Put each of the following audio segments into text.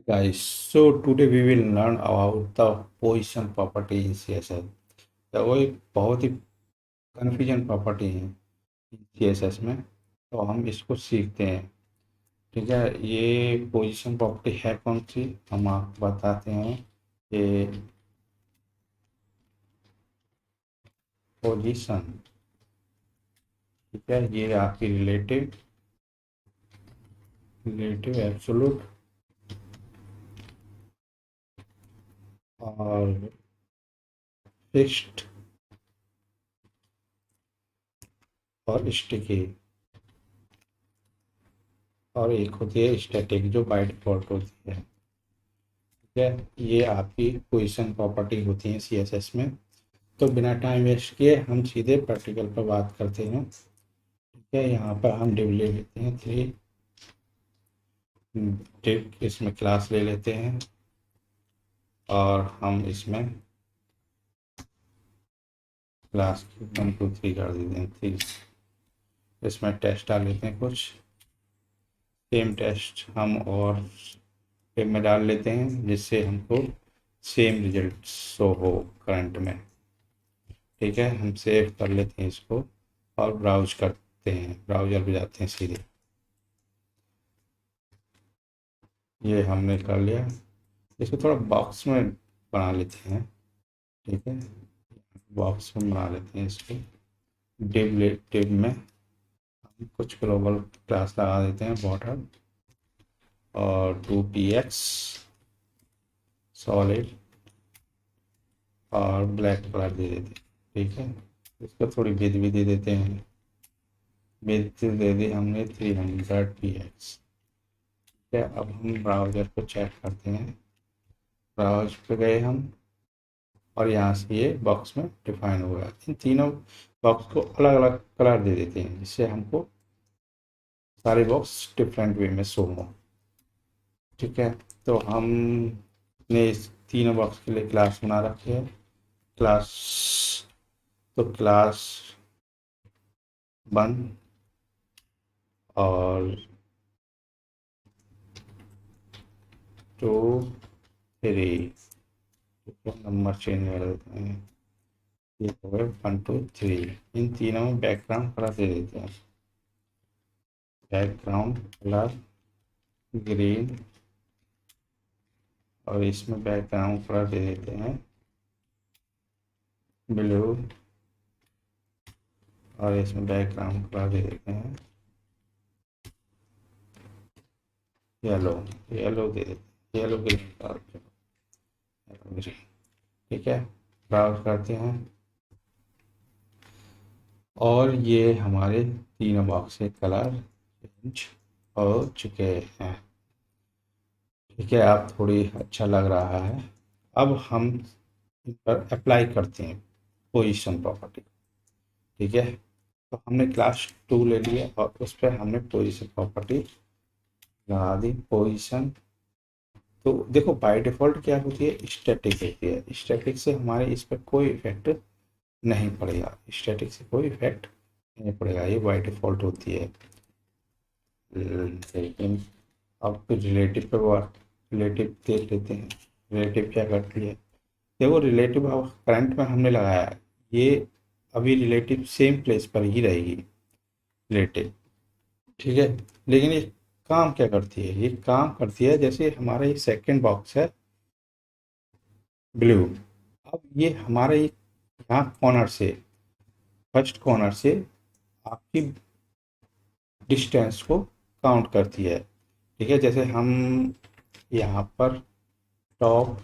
Guys, so today we will learn about the position property in CSS। तो वो एक बहुत ही कन्फ्यूजन प्रॉपर्टी है CSS में। तो हम इसको सीखते हैं। ठीक है, ये पोजीशन प्रॉपर्टी है कौन सी, हम आपको बताते हैं। ये पोजीशन, ठीक है, ये आपकी रिलेटिव रिलेटिव एब्सोल्यूट और फिक्स्ड और स्टिकी, और एक होती है स्टैटिक जो बाय डिफॉल्ट होती है। ठीक है, ये आपकी पोजीशन प्रॉपर्टी होती है CSS में। तो बिना टाइम वेस्ट किए हम सीधे प्रैक्टिकल पर बात करते हैं। ठीक है, यहाँ पर हम डिव ले लेते हैं 3 डिव, इसमें क्लास ले लेते हैं और हम इसमें क्लास 1 2 3 कर देते हैं 3। इसमें टेस्ट डाल लेते हैं कुछ, सेम टेस्ट हम और डिव में डाल लेते हैं जिससे हमको सेम रिजल्ट शो हो करंट में। ठीक है, हम सेव कर लेते हैं इसको और ब्राउज करते हैं, ब्राउज़र पे जाते हैं सीधे। ये हमने कर लिया, इसको थोड़ा बॉक्स में बना लेते हैं। ठीक है, बॉक्स में बना लेते हैं इसको। डिव में हम कुछ ग्लोबल क्लास लगा देते हैं, बॉर्डर और 2px सॉलिड और ब्लैक कलर दे देते हैं। ठीक है, इसको थोड़ी विड्थ भी दे देते हैं, विड्थ दे दी हमने 300px। ठीक है, अब हम ब्राउज़र को चेक करते हैं। ब्राउज पे गए हम और यहाँ से ये बॉक्स में डिफाइन हो गया। इन तीनों बॉक्स को अलग अलग कलर दे देते हैं जिससे हमको सारे बॉक्स डिफरेंट वे में शो हो। ठीक है, तो हमने इस तीनों बॉक्स के लिए क्लास बना रखी है। क्लास, तो क्लास 1 और 2 3, नंबर चेंज कर देते हैं, ये हो गए 1 2 3। इन तीनों में बैकग्राउंड कलर दे देते हैं, बैकग्राउंड कलर ग्रीन, और इसमें बैकग्राउंड कलर दे देते हैं ब्लू, और इसमें बैकग्राउंड कलर दे देते हैं येलो, येलो दे देते हैं, yellow green colour, yellow green. ठीक है, ब्राउज करते हैं और ये हमारे तीनों बॉक्स के कलर चेंज हो चुके हैं। ठीक है, अब थोड़ी अच्छा लग रहा है। अब हम इन पर अप्लाई करते हैं पोजीशन प्रॉपर्टी। ठीक है, तो हमने क्लास 2 ले लिया और उस पर हमने पोजीशन प्रॉपर्टी लगा दी। पोजीशन तो देखो बाय डिफ़ॉल्ट क्या होती है, स्टैटिक होती है। स्टैटिक से हमारे इस पर कोई इफेक्ट नहीं पड़ेगा, स्टैटिक से कोई इफेक्ट नहीं पड़ेगा, ये बाय डिफ़ॉल्ट होती है। लेकिन अब फिर रिलेटिव पे बात, रिलेटिव देख लेते हैं। रिलेटिव क्या करती है, देखो रिलेटिव अब करंट में हमने लगाया है, ये अभी रिलेटिव सेम प्लेस पर ही रहेगी रिलेटिव। ठीक है, लेकिन ये काम क्या करती है, ये काम करती है जैसे हमारा ये सेकंड बॉक्स है ब्लू। अब ये हमारे यहाँ कॉर्नर से, फर्स्ट कॉर्नर से आपकी डिस्टेंस को काउंट करती है। ठीक है, जैसे हम यहाँ पर टॉप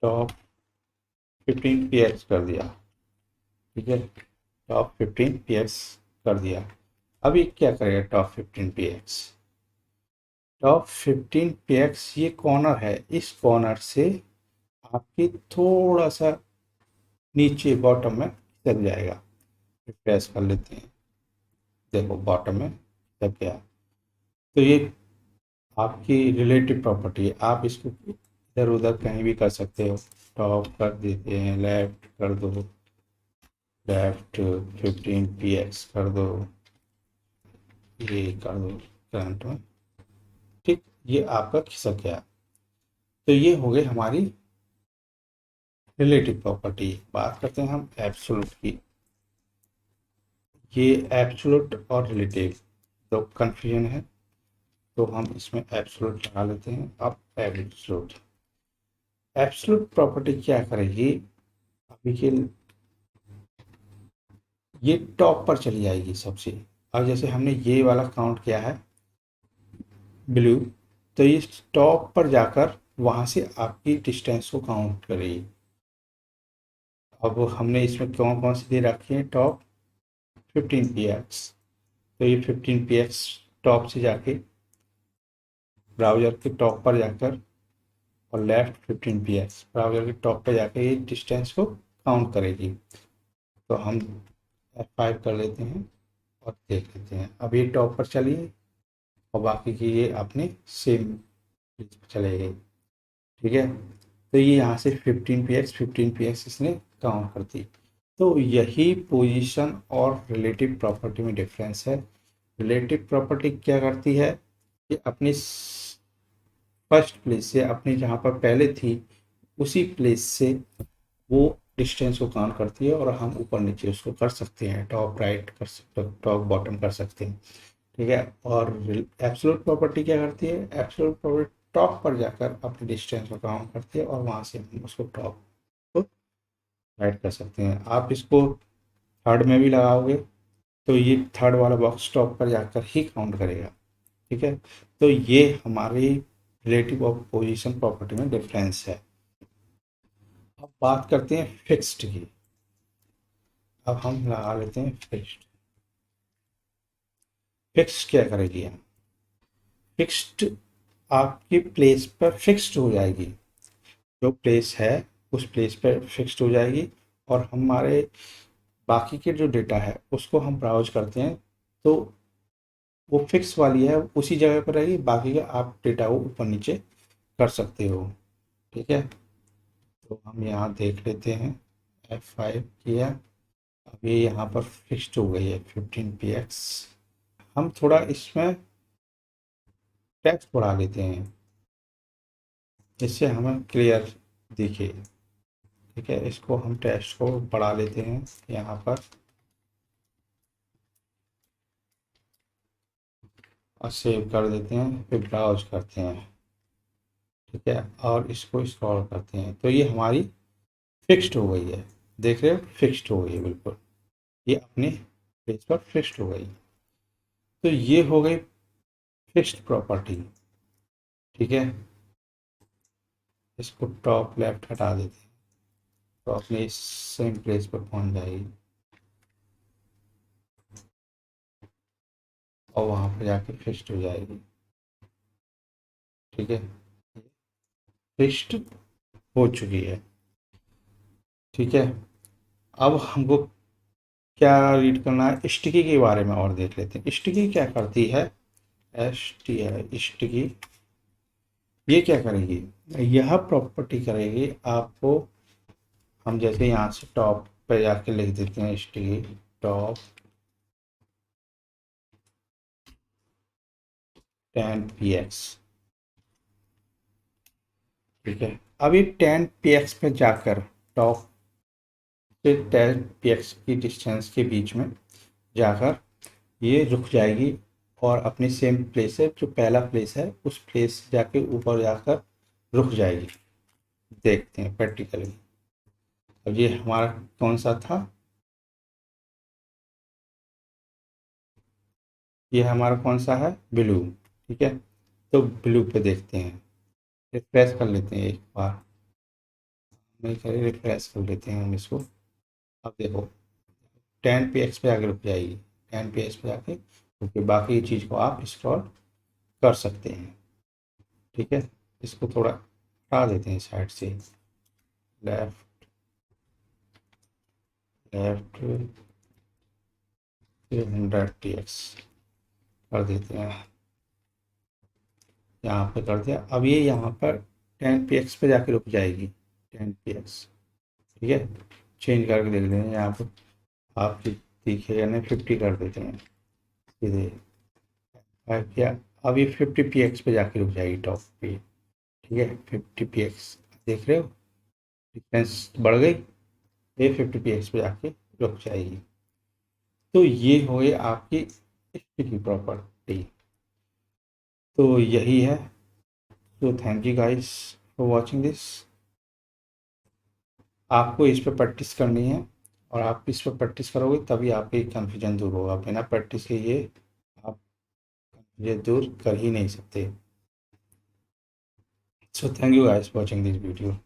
टॉप 15px कर दिया। ठीक है, टॉप 15px कर दिया। अभी क्या करेगा टॉप 15px ये कॉर्नर है, इस कॉर्नर से आपकी थोड़ा सा नीचे बॉटम में चल जाएगा। रिफ्रेश कर लेते हैं, देखो बॉटम में तब गया। तो ये आपकी रिलेटिव प्रॉपर्टी है, आप इसको इधर उधर कहीं भी कर सकते हो। टॉप कर देते हैं, लेफ्ट कर दो, लेफ्ट 15px कर दो, ये कर दो, करंट में, ठीक, ये आपका खिसक गया। तो ये हो गई हमारी रिलेटिव प्रॉपर्टी। बात करते हैं हम एब्सोल्यूट की। ये एब्सोल्यूट और रिलेटिव तो कन्फ्यूजन है, तो हम इसमें एब्सोल्यूट लगा लेते हैं। अब एब्सोल्यूट, एब्सोल्यूट प्रॉपर्टी क्या करेगी, अभी के ये टॉप पर चली जाएगी सबसे। अब जैसे हमने ये वाला काउंट किया है ब्लू, तो ये टॉप पर जाकर वहां से आपकी डिस्टेंस को काउंट करेगी। अब हमने इसमें कौन कौन सी दे रखी है टॉप, 15 px, तो ये 15 px टॉप से जाके ब्राउज़र के टॉप पर जाकर और लेफ्ट 15 px ब्राउज़र के टॉप पर जाकर ये डिस्टेंस को काउंट करेगी। तो हम F5 कर लेते हैं और देख लेते हैं। अब ये टॉप पर चलिए और बाकी की ये अपने सेम प्लेस पर चले गए, ठीक है। तो ये यहाँ से 15 px इसने काउंट कर दी। तो यही पोजीशन और रिलेटिव प्रॉपर्टी में डिफरेंस है। रिलेटिव प्रॉपर्टी क्या करती है कि अपनी फर्स्ट प्लेस से, अपनी जहाँ पर पहले थी उसी प्लेस से वो डिस्टेंस को काउंट करती है, और हम ऊपर नीचे उसको कर सकते हैं, टॉप राइट कर सकते, टॉप बॉटम कर सकते हैं, ठीक है। और एब्सोल्यूट प्रॉपर्टी क्या करती है, एब्सोल्यूट प्रॉपर्टी टॉप पर जाकर अपनी डिस्टेंस को काउंट करती है और वहाँ से हम उसको टॉप को राइट कर सकते हैं। आप इसको थर्ड में भी लगाओगे तो ये थर्ड वाला बॉक्स टॉप पर जाकर ही काउंट करेगा, ठीक है। तो ये हमारी रिलेटिव ऑफ पोजीशन प्रॉपर्टी में डिफरेंस है। अब बात करते हैं फिक्स्ड की। अब हम लगा लेते हैं फिक्स्ड। फिक्स्ड क्या करेगी, हम फिक्स्ड आपकी प्लेस पर फिक्स्ड हो जाएगी, जो प्लेस है उस प्लेस पर फिक्स्ड हो जाएगी, और हमारे बाकी के जो डेटा है उसको हम ब्राउज करते हैं तो वो फिक्स वाली है उसी जगह पर रहेगी, बाकी का आप डेटा को ऊपर नीचे कर सकते हो, ठीक है। तो हम यहाँ देख लेते हैं, F5 किया, अब ये यहाँ पर फिक्स्ड हो गई है 15 px। हम थोड़ा इसमें टेक्स्ट बढ़ा लेते हैं, इससे हमें क्लियर दिखे, ठीक है। इसको हम टेक्स्ट को बढ़ा लेते हैं यहाँ पर और सेव कर देते हैं, फिर ब्राउज करते हैं, ठीक है, और इसको स्क्रॉल करते हैं तो ये हमारी फिक्स्ड हो गई है। देख रहे हो, फिक्स्ड हो गई है बिल्कुल, ये अपने पेज पर फिक्स्ड हो गई। तो ये हो गई फिक्स्ड प्रॉपर्टी, ठीक है। इसको टॉप लेफ्ट हटा देते हैं तो अपने सेम प्लेस पर पहुंच जाएगी और वहां पर जाके फिक्स्ड हो जाएगी, ठीक है। फिक्स्ड हो चुकी है, ठीक है। अब हमको क्या रीड करना है, स्टिकी के बारे में और देख लेते हैं। स्टिकी क्या करती है, STI स्टिकी, ये क्या करेगी, यह प्रॉपर्टी करेगी आपको, हम जैसे यहाँ से टॉप पे जाके लिख देते हैं स्टिकी टॉप 10 px, ठीक है। अब ये 10 px पे जाकर टॉप से 10 px की डिस्टेंस के बीच में जाकर ये रुक जाएगी और अपनी सेम प्लेस है, जो पहला प्लेस है उस प्लेस से जाके ऊपर जाकर रुक जाएगी। देखते हैं प्रैक्टिकली। अब ये हमारा कौन सा था, ये हमारा कौन सा है, ब्लू, ठीक है। तो ब्लू पे देखते हैं, रिफ्रेश कर लेते हैं एक बार, नहीं करें रिफ्रेश कर लेते हैं हम इसको। अब देखो 10 px पे आगे रुक जाएगी, 10 px पे आके, क्योंकि बाकी चीज़ को आप स्क्रॉल कर सकते हैं, ठीक है। इसको थोड़ा हटा देते हैं साइड से, लेफ्ट लेफ्ट 100 tx कर देते हैं, यहाँ पे कर दिया। अब ये यहाँ पर 10 px पे जाके रुक जाएगी, 10 px, ठीक है। चेंज करके देख लेते हैं यहाँ पर, आप दिखेगा नहीं, 50 कर देते हैं सीधे, क्या अब ये 50 px पे जाके रुक जाएगी टॉप पे। ठीक है, 50 px देख रहे हो, डिफरेंस बढ़ गई। ये 50 px पे जाके रुक जाएगी। तो ये हो गई आपकी स्टिकी प्रॉपर्टी। तो यही है। तो thank you guys for watching this. आपको इस पर प्रैक्टिस करनी है, और आप इस पर प्रैक्टिस करोगे तभी आपकी कन्फ्यूजन दूर होगा। बिना प्रैक्टिस के ये आप ये दूर कर ही नहीं सकते। So thank you guys for watching this video.